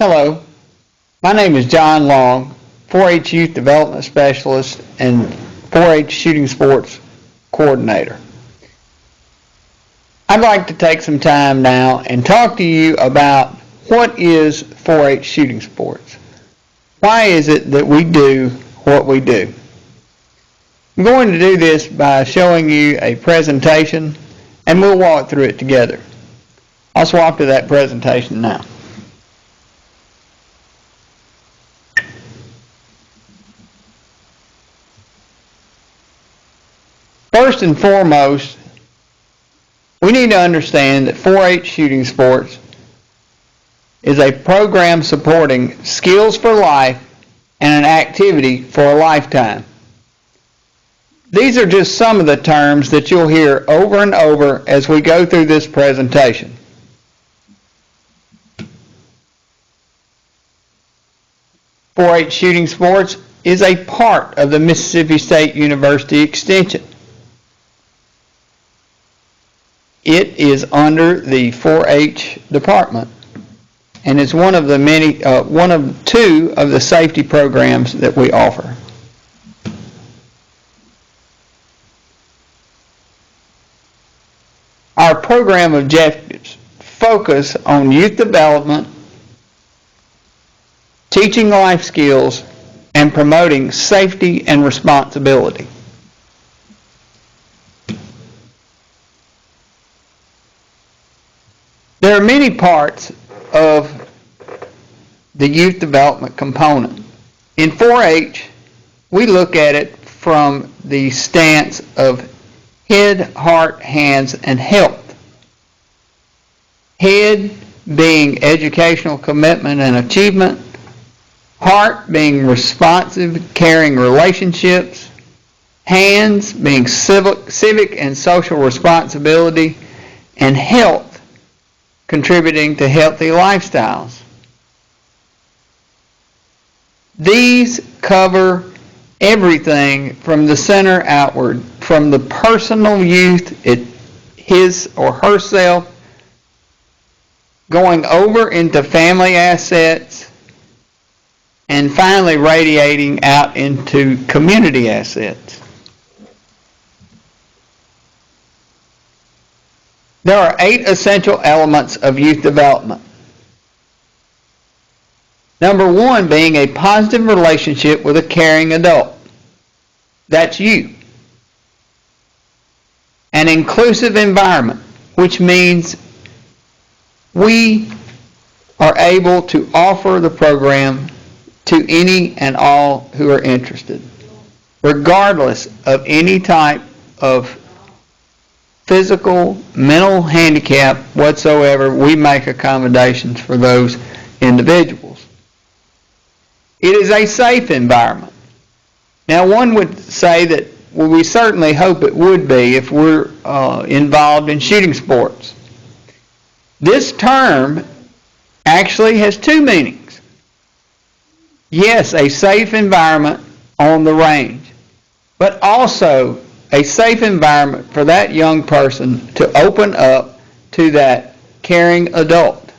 Hello, my name is John Long, 4-H Youth Development Specialist and 4-H Shooting Sports Coordinator. I'd like to take some time now and talk to you about what is 4-H shooting sports. Why is it that we do what we do? I'm going to do this by showing you a presentation and we'll walk through it together. I'll swap to that presentation now. First and foremost, we need to understand that 4-H shooting sports is a program supporting skills for life and an activity for a lifetime. These are just some of the terms that you'll hear over and over as we go through this presentation. 4-H shooting sports is a part of the Mississippi State University Extension. It is under the 4-H department and is one of two of the safety programs that we offer. Our program objectives focus on youth development, teaching life skills, and promoting safety and responsibility. There are many parts of the youth development component. In 4-H, we look at it from the stance of head, heart, hands, and health. Head being educational commitment and achievement, heart being responsive, caring relationships, hands being civic and social responsibility, and health contributing to healthy lifestyles. These cover everything from the center outward, from the personal youth, his or herself, going over into family assets, and finally radiating out into community assets. There are 8 essential elements of youth development. Number 1 being a positive relationship with a caring adult. That's you. An inclusive environment, which means we are able to offer the program to any and all who are interested, regardless of any type of physical, mental handicap whatsoever. We make accommodations for those individuals. It is a safe environment. Now, one would say that, well, we certainly hope it would be if we're involved in shooting sports. This term actually has 2 meanings. Yes, a safe environment on the range, but also a safe environment for that young person to open up to that caring adult.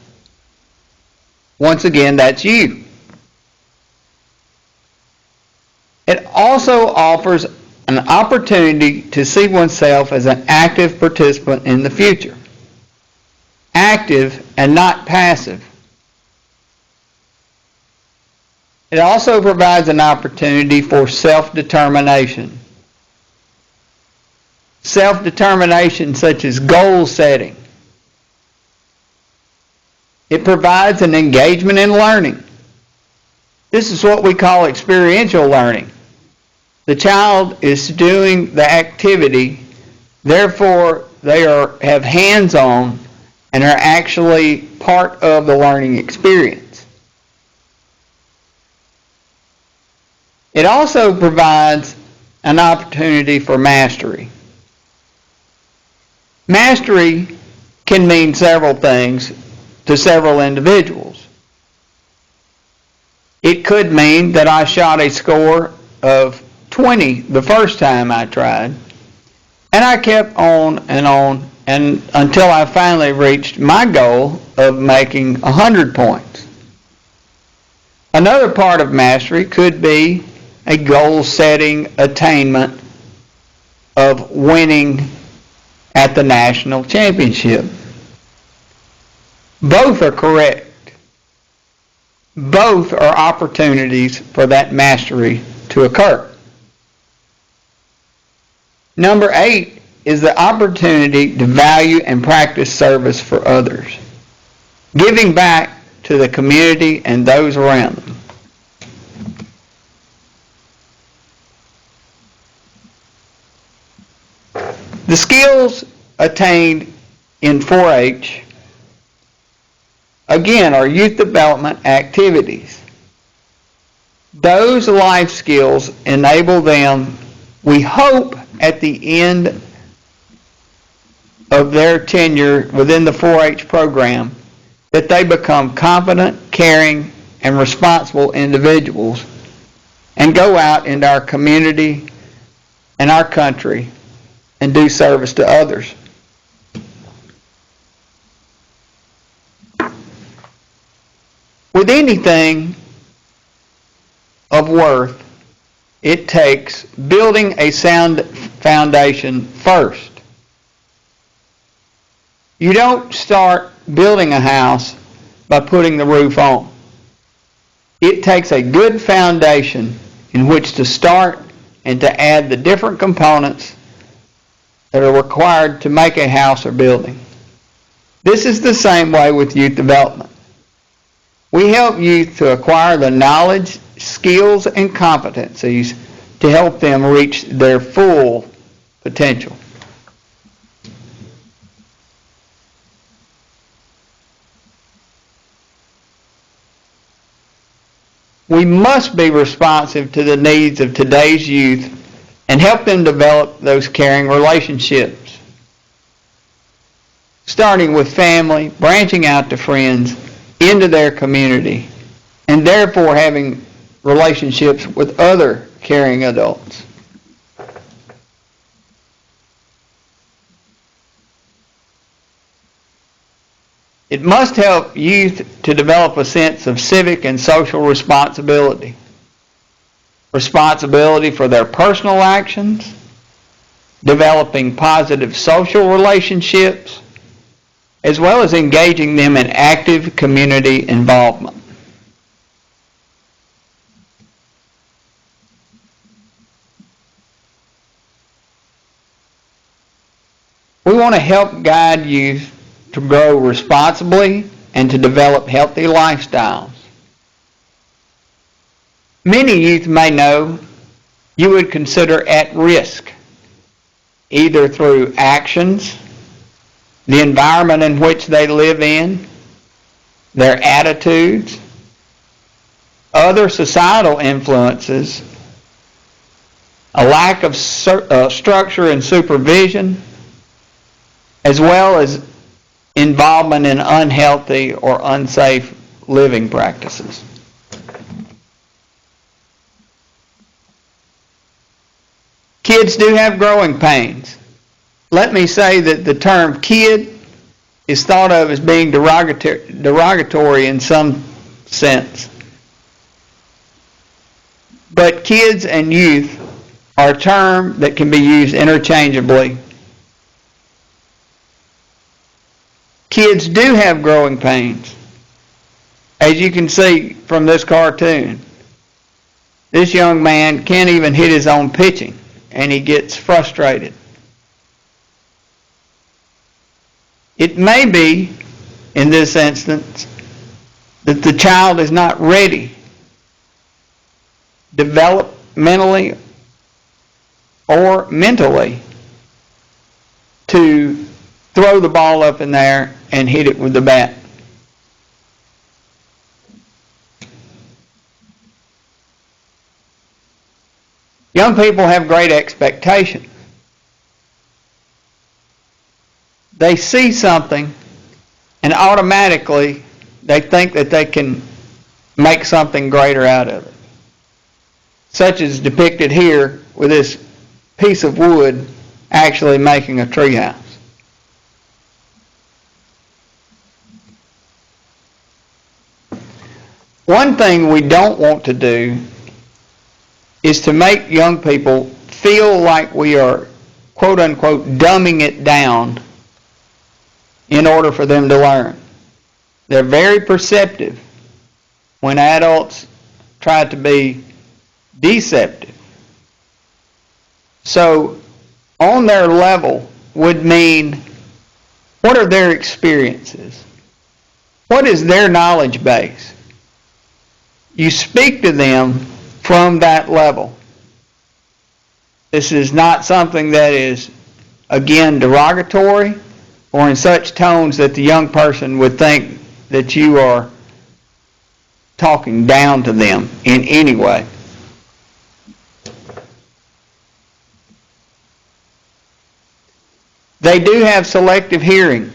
Once again, that's you. It also offers an opportunity to see oneself as an active participant in the future. Active and not passive. It also provides an opportunity for self-determination. Self-determination such as goal setting. It provides an engagement in learning. This is what we call experiential learning. The child is doing the activity, therefore they have hands-on and are actually part of the learning experience. It also provides an opportunity for mastery. Mastery can mean several things to several individuals. It could mean that I shot a score of 20 the first time I tried, and I kept on and until I finally reached my goal of making 100 points. Another part of mastery could be a goal-setting attainment of winning at the national championship. Both are correct. Both are opportunities for that mastery to occur. Number 8 is the opportunity to value and practice service for others, giving back to the community and those around them. The skills attained in 4-H, again, are youth development activities. Those life skills enable them, we hope, at the end of their tenure within the 4-H program, that they become confident, caring, and responsible individuals and go out into our community and our country and do service to others. With anything of worth, it takes building a sound foundation first. You don't start building a house by putting the roof on. It takes a good foundation in which to start and to add the different components that are required to make a house or building. This is the same way with youth development. We help youth to acquire the knowledge, skills, and competencies to help them reach their full potential. We must be responsive to the needs of today's youth and help them develop those caring relationships, starting with family, branching out to friends, into their community, and therefore having relationships with other caring adults. It must help youth to develop a sense of civic and social responsibility. Responsibility for their personal actions, developing positive social relationships, as well as engaging them in active community involvement. We want to help guide youth to grow responsibly and to develop healthy lifestyles. Many youth may know you would consider at risk, either through actions, the environment in which they live in, their attitudes, other societal influences, a lack of structure and supervision, as well as involvement in unhealthy or unsafe living practices. Kids do have growing pains. Let me say that the term kid is thought of as being derogatory in some sense. But kids and youth are a term that can be used interchangeably. Kids do have growing pains. As you can see from this cartoon, this young man can't even hit his own pitching, and he gets frustrated. It may be, in this instance, that the child is not ready, developmentally or mentally, to throw the ball up in there and hit it with the bat. Young people have great expectations. They see something and automatically they think that they can make something greater out of it. Such as depicted here with this piece of wood actually making a treehouse. One thing we don't want to do is to make young people feel like we are, quote unquote, dumbing it down in order for them to learn. They're very perceptive when adults try to be deceptive. So, on their level would mean, what are their experiences? What is their knowledge base? You speak to them from that level. This is not something that is, again, derogatory or in such tones that the young person would think that you are talking down to them in any way. They do have selective hearing.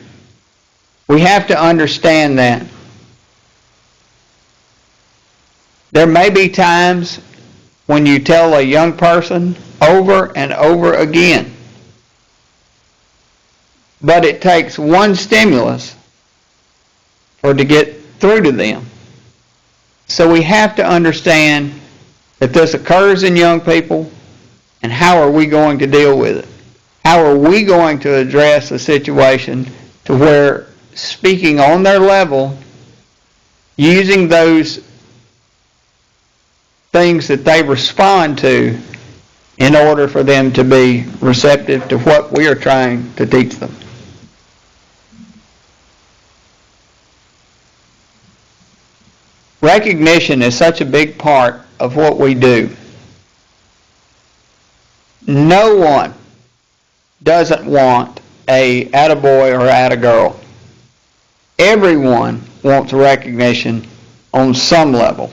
We have to understand that. There may be times when you tell a young person over and over again, but it takes one stimulus for it to get through to them. So we have to understand that this occurs in young people, and how are we going to deal with it? How are we going to address a situation to where speaking on their level, using those things that they respond to in order for them to be receptive to what we are trying to teach them. Recognition is such a big part of what we do. No one doesn't want a attaboy or attagirl. Everyone wants recognition on some level.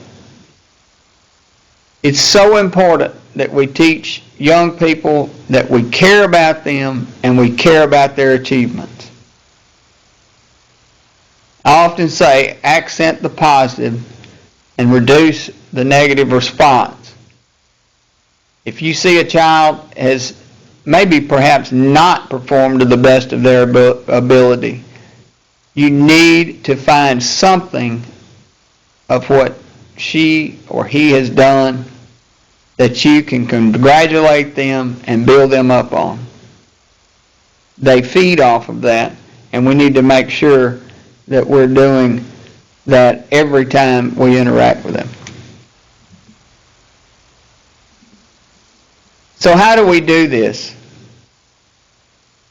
It's so important that we teach young people that we care about them and we care about their achievements. I often say accent the positive and reduce the negative response. If you see a child has maybe perhaps not performed to the best of their ability, you need to find something of what she or he has done that you can congratulate them and build them up on. They feed off of that, and we need to make sure that we're doing that every time we interact with them. So how do we do this?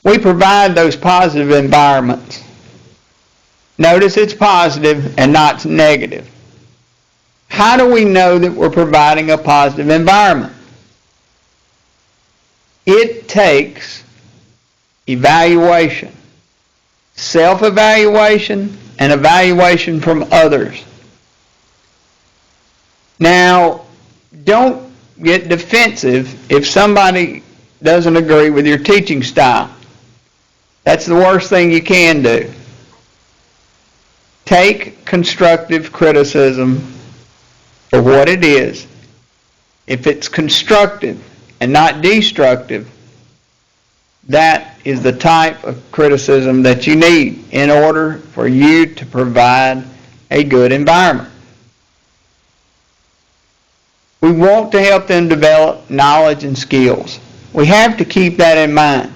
We provide those positive environments. Notice it's positive and not negative. How do we know that we're providing a positive environment? It takes evaluation, self-evaluation, and evaluation from others. Now, don't get defensive if somebody doesn't agree with your teaching style. That's the worst thing you can do. Take constructive criticism for what it is. If it's constructive and not destructive, that is the type of criticism that you need in order for you to provide a good environment. We want to help them develop knowledge and skills. We have to keep that in mind.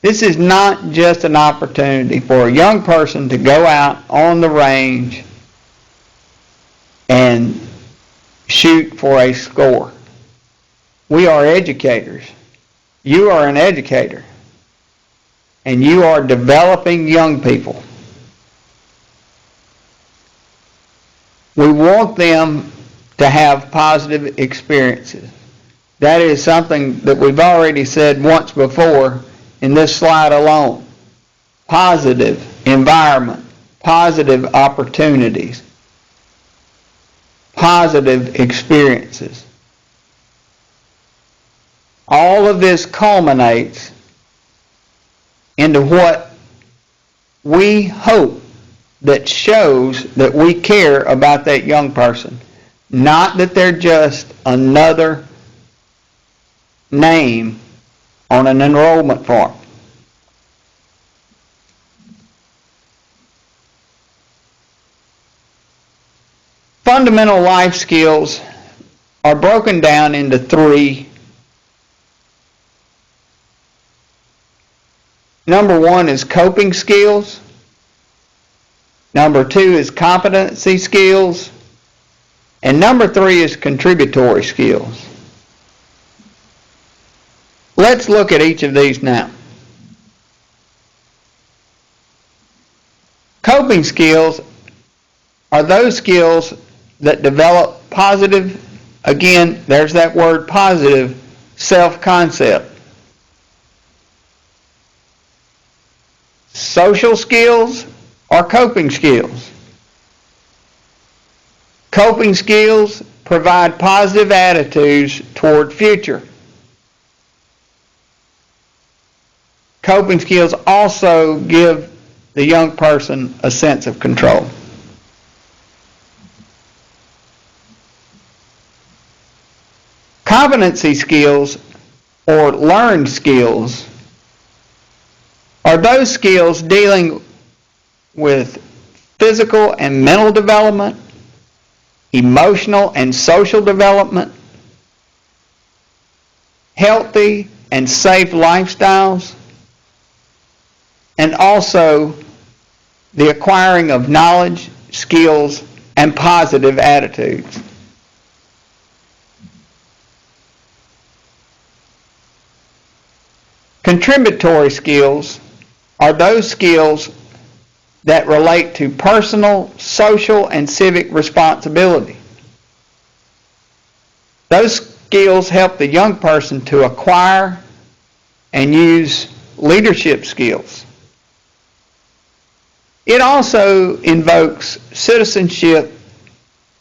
This is not just an opportunity for a young person to go out on the range and shoot for a score. We are educators. You are an educator. And you are developing young people. We want them to have positive experiences. That is something that we've already said once before in this slide alone. Positive environment, positive opportunities, positive experiences. All of this culminates into what we hope that shows that we care about that young person. Not that they're just another name on an enrollment form. Fundamental life skills are broken down into three. Number one is coping skills. Number two is competency skills. And number three is contributory skills. Let's look at each of these now. Coping skills are those skills that develop positive, again, there's that word positive, self-concept. Social skills are coping skills. Coping skills provide positive attitudes toward future. Coping skills also give the young person a sense of control. Competency skills or learned skills are those skills dealing with physical and mental development, emotional and social development, healthy and safe lifestyles, and also the acquiring of knowledge, skills, and positive attitudes. Contributory skills are those skills that relate to personal, social, and civic responsibility. Those skills help the young person to acquire and use leadership skills. It also invokes citizenship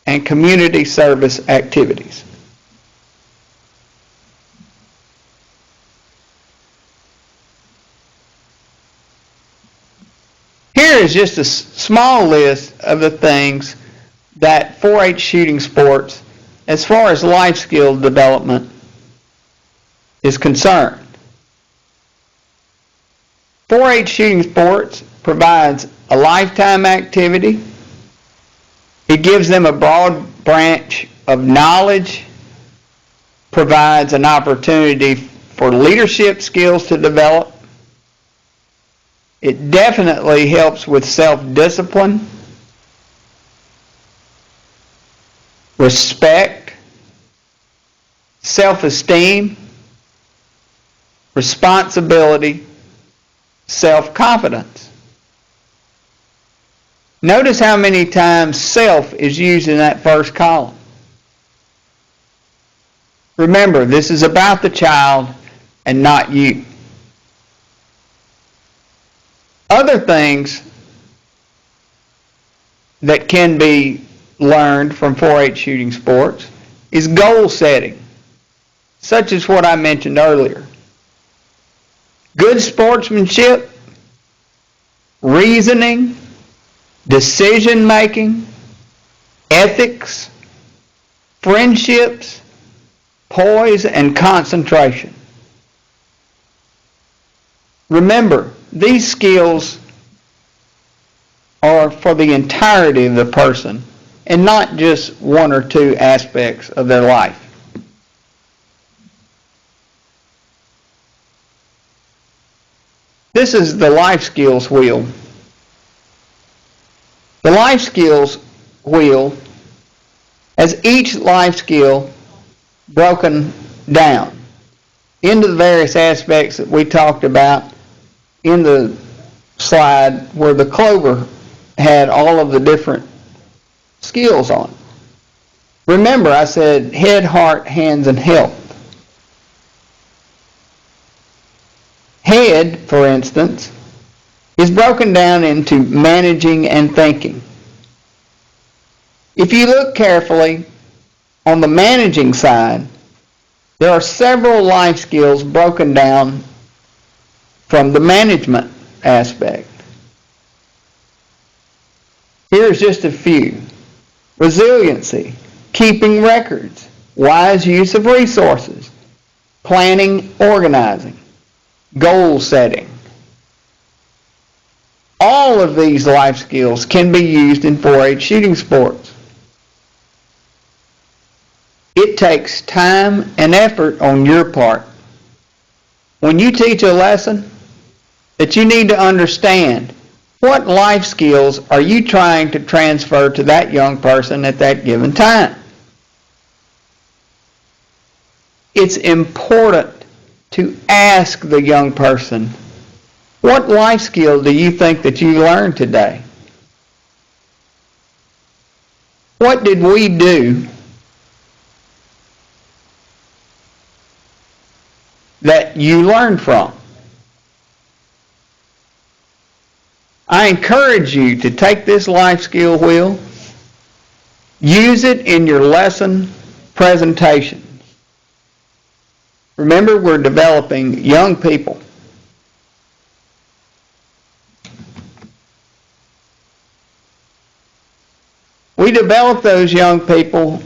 and community service activities. Here is just a small list of the things that 4-H shooting sports, as far as life skill development is concerned. 4-H shooting sports provides a lifetime activity. It gives them a broad branch of knowledge, provides an opportunity for leadership skills to develop. It definitely helps with self-discipline, respect, self-esteem, responsibility, self-confidence. Notice how many times self is used in that first column. Remember, this is about the child and not you. Other things that can be learned from 4-H shooting sports is goal setting, such as what I mentioned earlier. Good sportsmanship, reasoning, decision making, ethics, friendships, poise, and concentration. Remember, these skills are for the entirety of the person and not just one or two aspects of their life. This is the life skills wheel. The life skills wheel has each life skill broken down into the various aspects that we talked about in the slide where the clover had all of the different skills on it. Remember, I said head, heart, hands, and health. Head, for instance, is broken down into managing and thinking. If you look carefully on the managing side, there are several life skills broken down from the management aspect. Here's just a few. Resiliency, keeping records, wise use of resources, planning, organizing, goal setting. All of these life skills can be used in 4-H shooting sports. It takes time and effort on your part. When you teach a lesson, that you need to understand what life skills are you trying to transfer to that young person at that given time. It's important to ask the young person, what life skill do you think that you learned today? What did we do that you learned from? I encourage you to take this life skill wheel, use it in your lesson presentations. Remember, we're developing young people. We develop those young people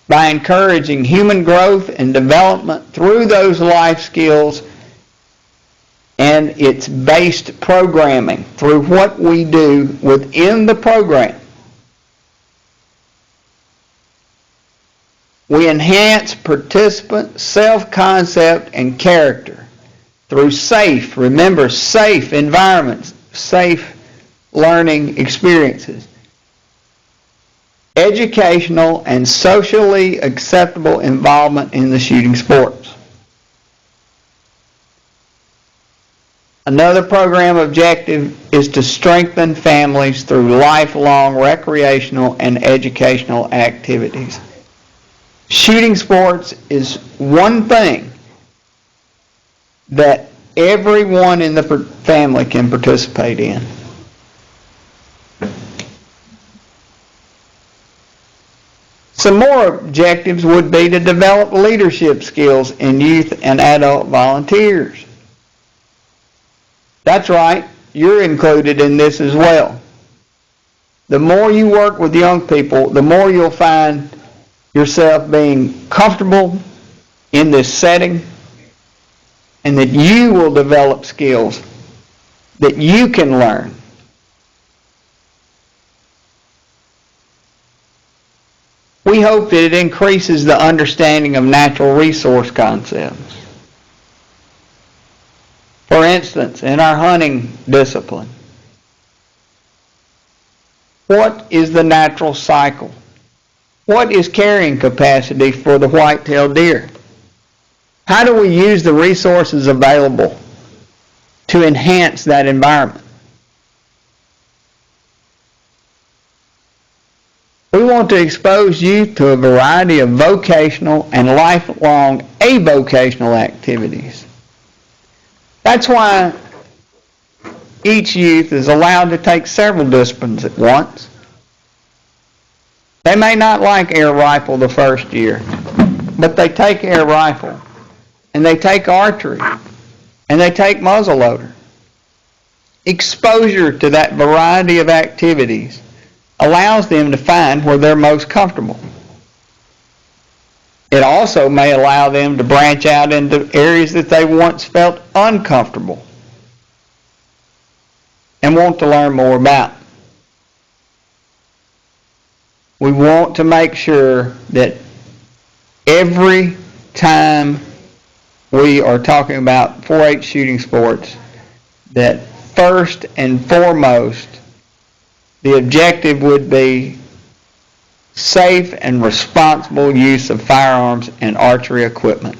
by encouraging human growth and development through those life skills, and it's based programming through what we do within the program. We enhance participant self-concept and character through safe environments, safe learning experiences, educational and socially acceptable involvement in the shooting sports. Another program objective is to strengthen families through lifelong recreational and educational activities. Shooting sports is one thing that everyone in the family can participate in. Some more objectives would be to develop leadership skills in youth and adult volunteers. That's right, you're included in this as well. The more you work with young people, the more you'll find yourself being comfortable in this setting, and that you will develop skills that you can learn. We hope that it increases the understanding of natural resource concepts. For instance, in our hunting discipline, what is the natural cycle? What is carrying capacity for the white-tailed deer? How do we use the resources available to enhance that environment? We want to expose youth to a variety of vocational and lifelong avocational activities. That's why each youth is allowed to take several disciplines at once. They may not like air rifle the first year, but they take air rifle, and they take archery, and they take muzzleloader. Exposure to that variety of activities allows them to find where they're most comfortable. It also may allow them to branch out into areas that they once felt uncomfortable and want to learn more about. We want to make sure that every time we are talking about 4-H shooting sports, that first and foremost, the objective would be safe and responsible use of firearms and archery equipment.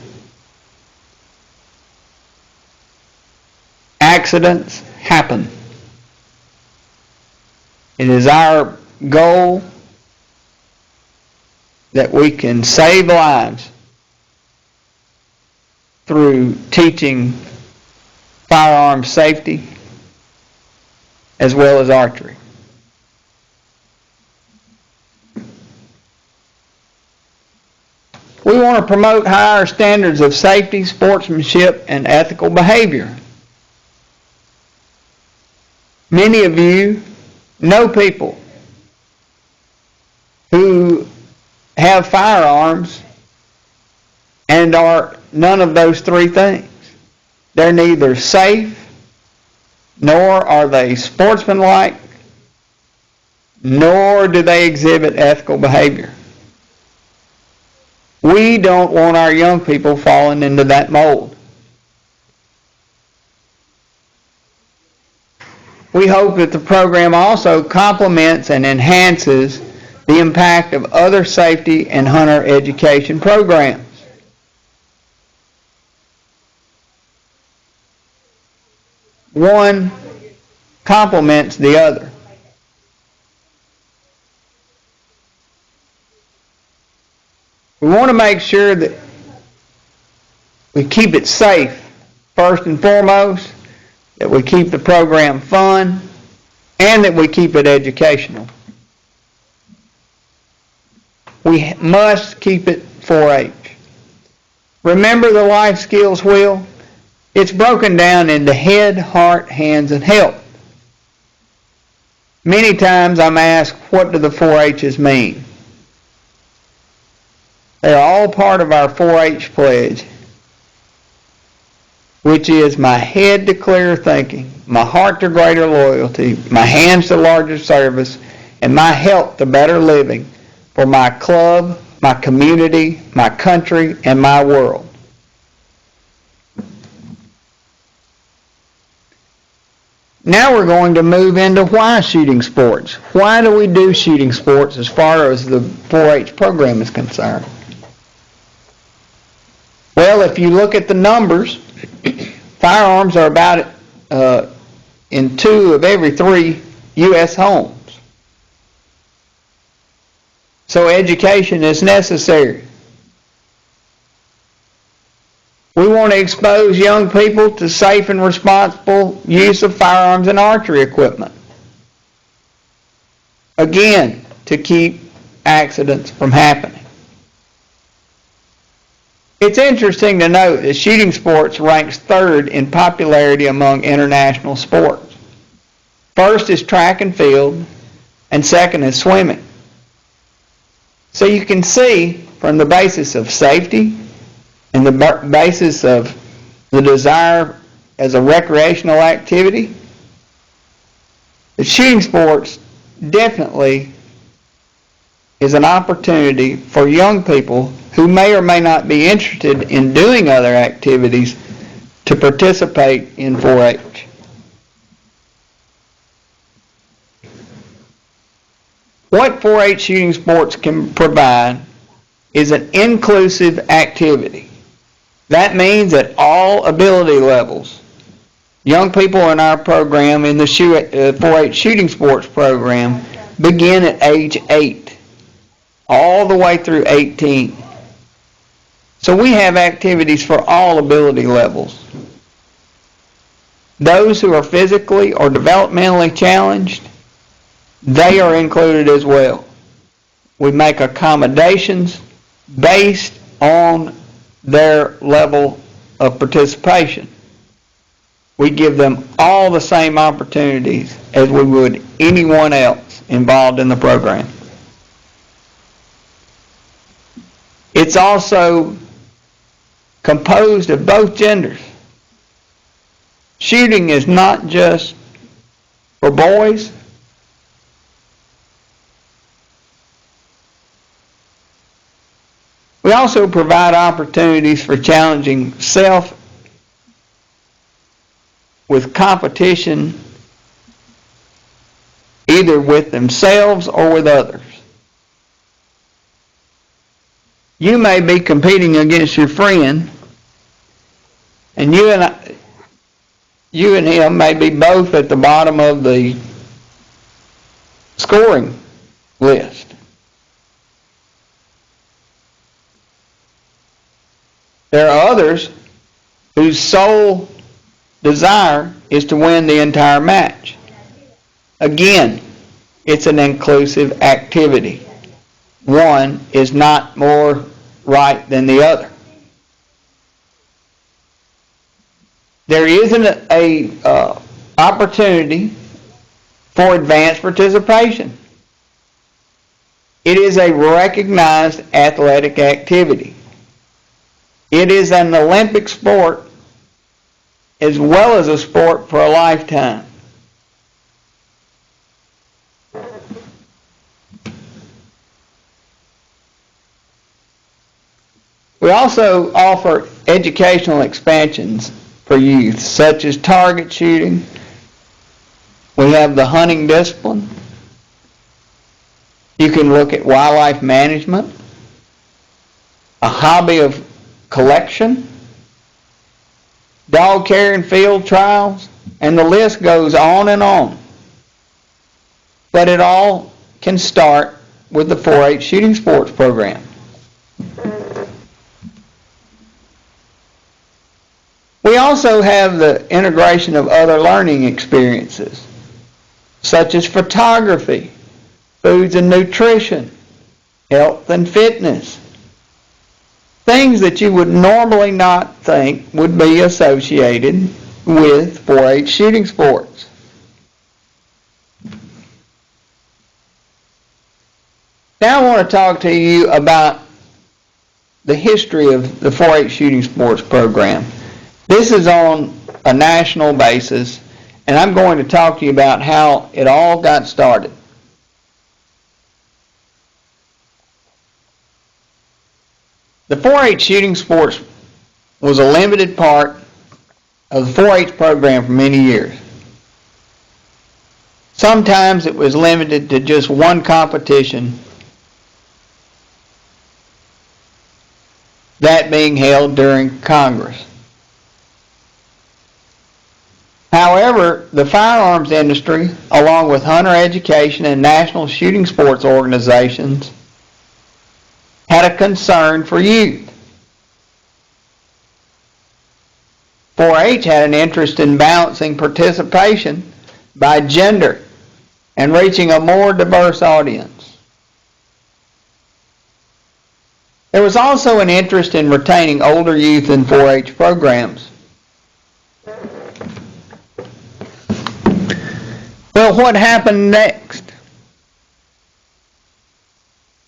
Accidents happen. It is our goal that we can save lives through teaching firearm safety as well as archery. We want to promote higher standards of safety, sportsmanship, and ethical behavior. Many of you know people who have firearms and are none of those three things. They're neither safe, nor are they sportsmanlike, nor do they exhibit ethical behavior. We don't want our young people falling into that mold. We hope that the program also complements and enhances the impact of other safety and hunter education programs. One complements the other. We want to make sure that we keep it safe, first and foremost, that we keep the program fun, and that we keep it educational. We must keep it 4-H. Remember the life skills wheel? It's broken down into head, heart, hands, and health. Many times I'm asked, what do the 4-H's mean? They're all part of our 4-H pledge, which is my head to clear thinking, my heart to greater loyalty, my hands to larger service, and my health to better living for my club, my community, my country, and my world. Now we're going to move into why shooting sports. Why do we do shooting sports as far as the 4-H program is concerned? Well, if you look at the numbers, firearms are about in 2 of every 3 U.S. homes. So education is necessary. We want to expose young people to safe and responsible use of firearms and archery equipment. Again, to keep accidents from happening. It's interesting to note that shooting sports ranks 3rd in popularity among international sports. First is track and field, and second is swimming. So you can see from the basis of safety and the basis of the desire as a recreational activity, that shooting sports definitely is an opportunity for young people who may or may not be interested in doing other activities to participate in 4-H. What 4-H shooting sports can provide is an inclusive activity. That means at all ability levels. Young people in our program, in the 4-H shooting sports program, begin at age 8, all the way through 18. So we have activities for all ability levels. Those who are physically or developmentally challenged, they are included as well. We make accommodations based on their level of participation. We give them all the same opportunities as we would anyone else involved in the program. It's also composed of both genders. Shooting is not just for boys. We also provide opportunities for challenging self with competition, either with themselves or with others. You may be competing against your friend, and you and him may be both at the bottom of the scoring list. There are others whose sole desire is to win the entire match. Again, it's an inclusive activity. One is not more right than the other. There is an opportunity for advanced participation. It is a recognized athletic activity. It is an Olympic sport as well as a sport for a lifetime. We also offer educational expansions for youth, such as target shooting. We have the hunting discipline. You can look at wildlife management, a hobby of collection, dog care and field trials, and the list goes on and on. But it all can start with the 4-H shooting sports program. We also have the integration of other learning experiences, such as photography, foods and nutrition, health and fitness, things that you would normally not think would be associated with 4-H shooting sports. Now I want to talk to you about the history of the 4-H shooting sports program. This is on a national basis, and I'm going to talk to you about how it all got started. The 4-H shooting sports was a limited part of the 4-H program for many years. Sometimes it was limited to just one competition, that being held during Congress. However, the firearms industry, along with hunter education and national shooting sports organizations, had a concern for youth. 4-H had an interest in balancing participation by gender and reaching a more diverse audience. There was also an interest in retaining older youth in 4-H programs. Well, what happened next?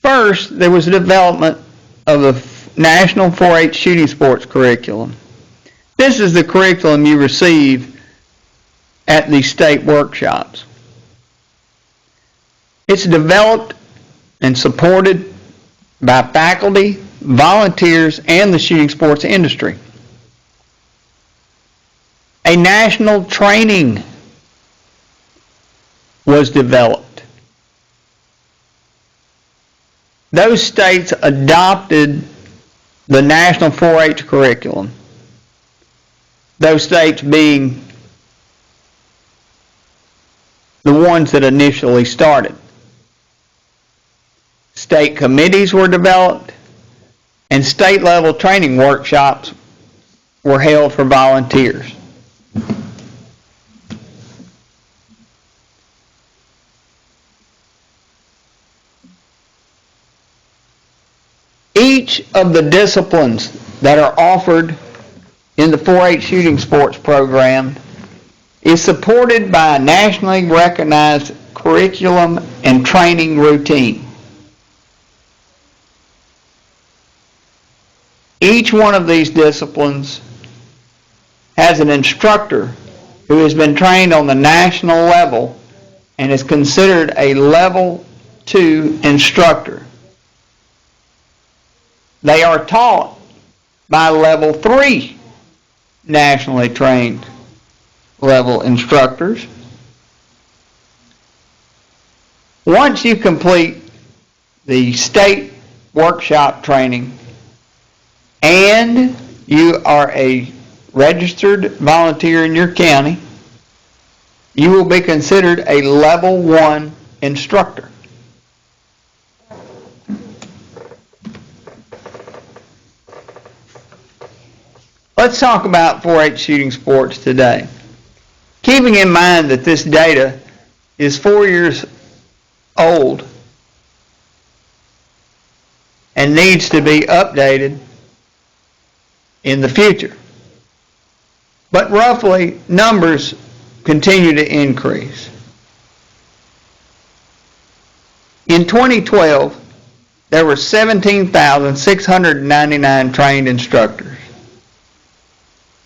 First, there was the development of the National 4-H Shooting Sports Curriculum. This is the curriculum you receive at the state workshops. It's developed and supported by faculty, volunteers, and the shooting sports industry. A national training was developed. Those states adopted the National 4-H curriculum, those states being the ones that initially started. State committees were developed, and state-level training workshops were held for volunteers. Each of the disciplines that are offered in the 4-H shooting sports program is supported by a nationally recognized curriculum and training routine. Each one of these disciplines has an instructor who has been trained on the national level and is considered a level 2 instructor. They are taught by level 3 nationally trained level instructors. Once you complete the state workshop training and you are a registered volunteer in your county, you will be considered a level 1 instructor. Let's talk about 4-H shooting sports today. Keeping in mind that this data is 4 years old and needs to be updated in the future. But roughly, numbers continue to increase. In 2012, there were 17,699 trained instructors.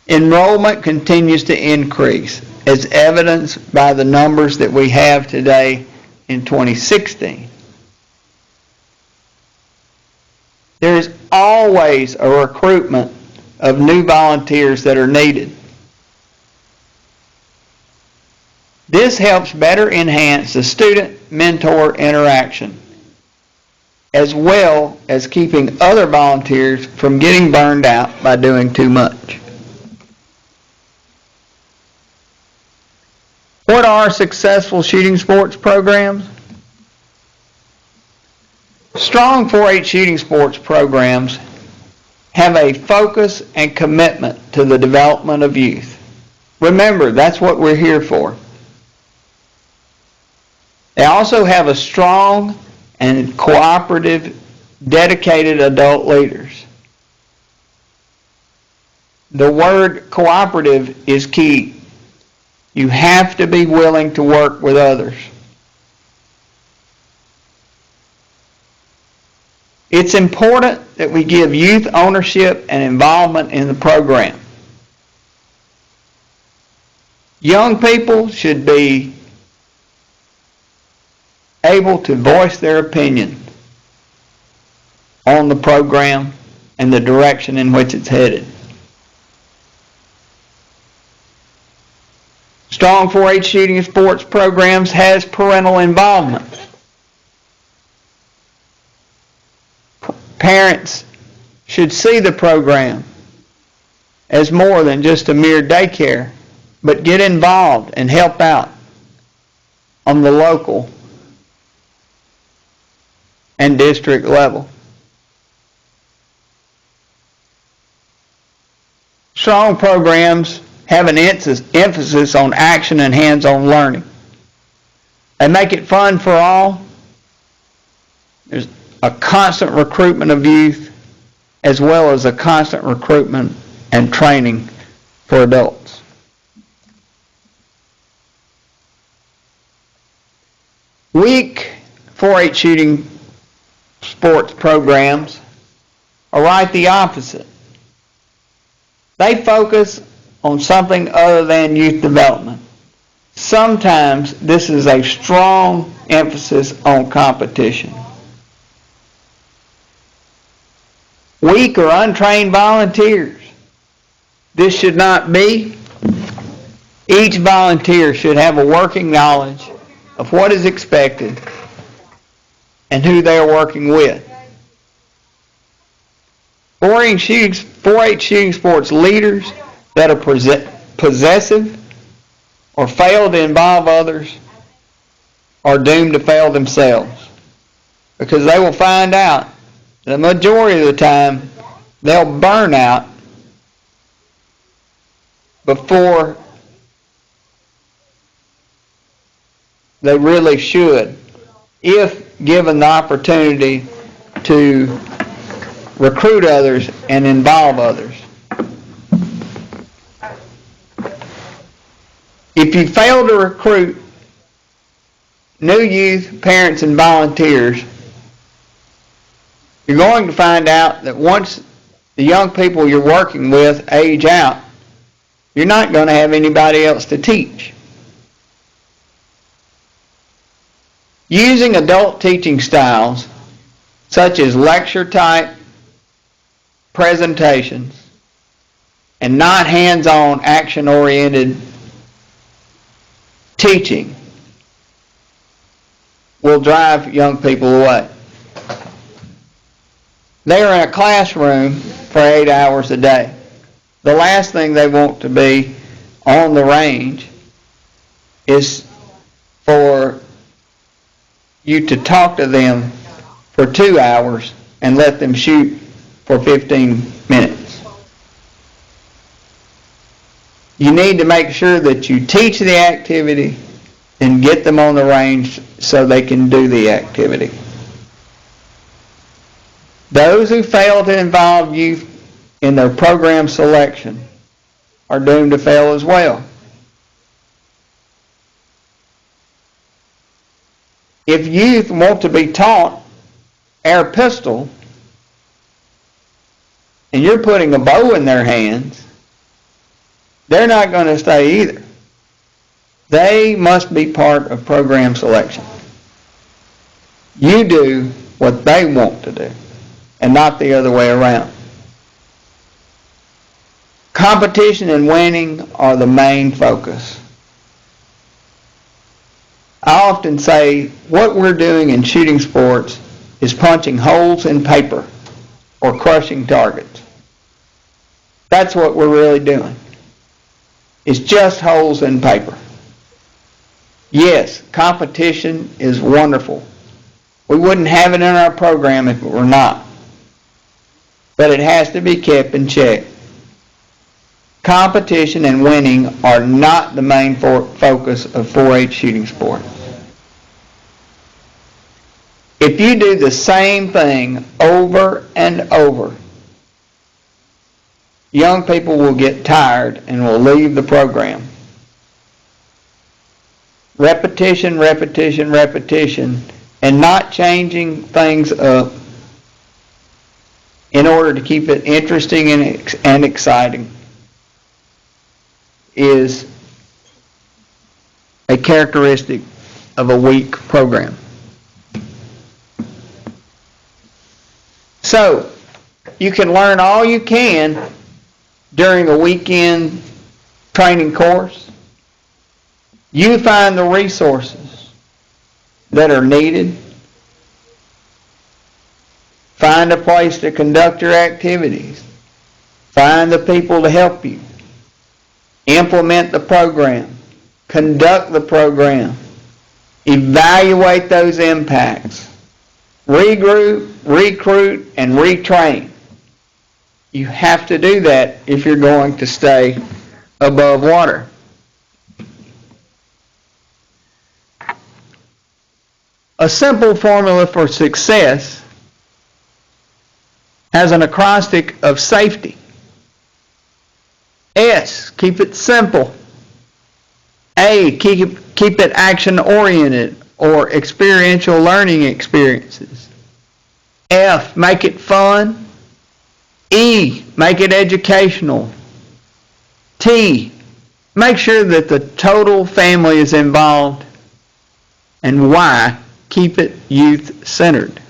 Enrollment continues to increase, as evidenced by the numbers that we have today in 2016. There is always a recruitment of new volunteers that are needed. This helps better enhance the student-mentor interaction, as well as keeping other volunteers from getting burned out by doing too much. What are successful shooting sports programs? Strong 4-H shooting sports programs have a focus and commitment to the development of youth. Remember, that's what we're here for. They also have a strong and cooperative, dedicated adult leaders. The word cooperative is key. You have to be willing to work with others. It's important that we give youth ownership and involvement in the program. Young people should be able to voice their opinion on the program and the direction in which it's headed. Strong 4-H shooting sports programs has parental involvement. Parents should see the program as more than just a mere daycare, but get involved and help out on the local and district level. Strong programs have an emphasis on action and hands-on learning. They make it fun for all. There's a constant recruitment of youth, as well as a constant recruitment and training for adults. Weak 4-H shooting sports programs are right the opposite. They focus on something other than youth development. Sometimes this is a strong emphasis on competition. Weak or untrained volunteers. This should not be. Each volunteer should have a working knowledge of what is expected and who they are working with. 4-H shooting sports leaders that are possessive or fail to involve others are doomed to fail themselves, because they will find out that the majority of the time they'll burn out before they really should, if given the opportunity to recruit others and involve others. If you fail to recruit new youth, parents, and volunteers, you're going to find out that once the young people you're working with age out, you're not going to have anybody else to teach. Using adult teaching styles, such as lecture-type presentations, and not hands-on, action-oriented teaching, will drive young people away. They are in a classroom for 8 hours a day. The last thing they want to be on the range is for you to talk to them for 2 hours and let them shoot for 15 minutes. You need to make sure that you teach the activity and get them on the range so they can do the activity. Those who fail to involve youth in their program selection are doomed to fail as well. If youth want to be taught air pistol, and you're putting a bow in their hands, they're not going to stay either. They must be part of program selection. You do what they want to do, and not the other way around. Competition and winning are the main focus. I often say what we're doing in shooting sports is punching holes in paper or crushing targets. That's what we're really doing. It's just holes in paper. Yes, competition is wonderful. We wouldn't have it in our program if it were not. But it has to be kept in check. Competition and winning are not the main focus of 4-H shooting sport. If you do the same thing over and over, young people will get tired and will leave the program. Repetition, repetition, repetition, and not changing things up in order to keep it interesting and exciting is a characteristic of a weak program. So, you can learn all you can during a weekend training course. You find the resources that are needed. Find a place to conduct your activities. Find the people to help you. Implement the program. Conduct the program. Evaluate those impacts. Regroup, recruit, and retrain. You have to do that if you're going to stay above water. A simple formula for success has an acrostic of safety. S, keep it simple. A, keep it action-oriented or experiential learning experiences. F, make it fun. E, make it educational. T, make sure that the total family is involved. And Y, keep it youth-centered.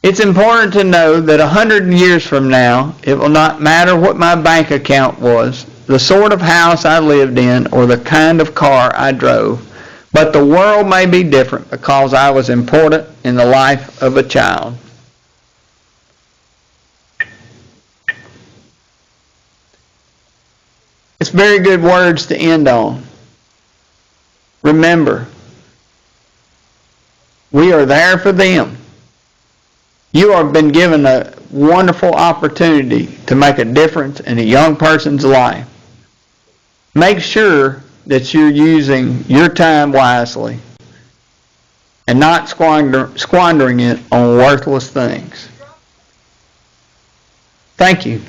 It's important to know that 100 years from now, it will not matter what my bank account was, the sort of house I lived in, or the kind of car I drove, but the world may be different because I was important in the life of a child. It's very good words to end on. Remember, we are there for them. You have been given a wonderful opportunity to make a difference in a young person's life. Make sure that you're using your time wisely and not squandering it on worthless things. Thank you.